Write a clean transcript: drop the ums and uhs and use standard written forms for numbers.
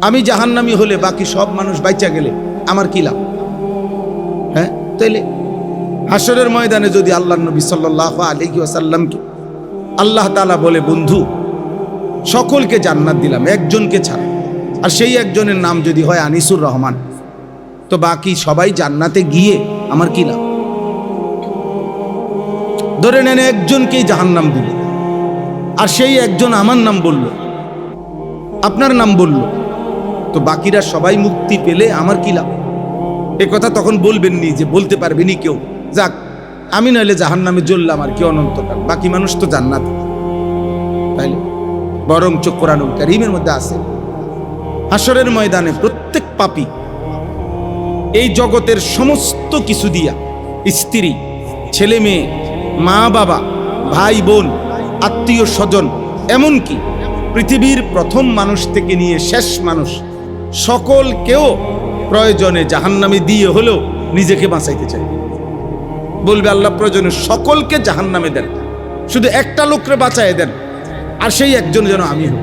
আমি জাহান্নামী হলে বাকি সব মানুষ বাইচা গেলে আমার কি লাভ? হ্যাঁ, তাইলে হাসরের ময়দানে যদি আল্লাহর নবী সাল্লাল্লাহু আলাইহি ওয়াসাল্লামকে আল্লাহ তাআলা বলে, বন্ধু সকলকে জান্নাত দিলাম একজনকে ছাড়া, আর সেই একজনের নাম যদি হয় আনিসুর রহমান, তো বাকি সবাই জান্নাতে গিয়ে আমার কি লাভ? ধরে নেন একজনকেই জাহান্নাম দিল, আর সেই একজন আমার নাম বলল, আপনার নাম বলল, তো বাকিরা সবাই মুক্তি পেলে আমার কি লাভ? এ কথা তখন বলবেননি, যে বলতে পারবেনি কেউ, যাক আমি নইলে জাহান্নামে জ্বললাম আর কি অনন্তকাল, বাকি মানুষ তো জান্নাত। তাইলে বরং কোরআনুল কারীমের মধ্যে আছে, হাসরের ময়দানে প্রত্যেক পাপী এই জগতের সমস্ত কিছু দিয়া, স্ত্রী, ছেলে মেয়ে, মা বাবা, ভাই বোন, আত্মীয় স্বজন, এমনকি পৃথিবীর প্রথম মানুষ থেকে নিয়ে শেষ মানুষ সকলকেও প্রয়োজনে জাহান্নামে দিয়ে হলেও নিজেকে বাঁচাইতে চাই। বলবে আল্লাহ প্রয়োজনে সকলকে জাহান্নামে দেন, শুধু একটা লোকরে বাঁচায় দেন, আর সেই একজন যেন আমি হই।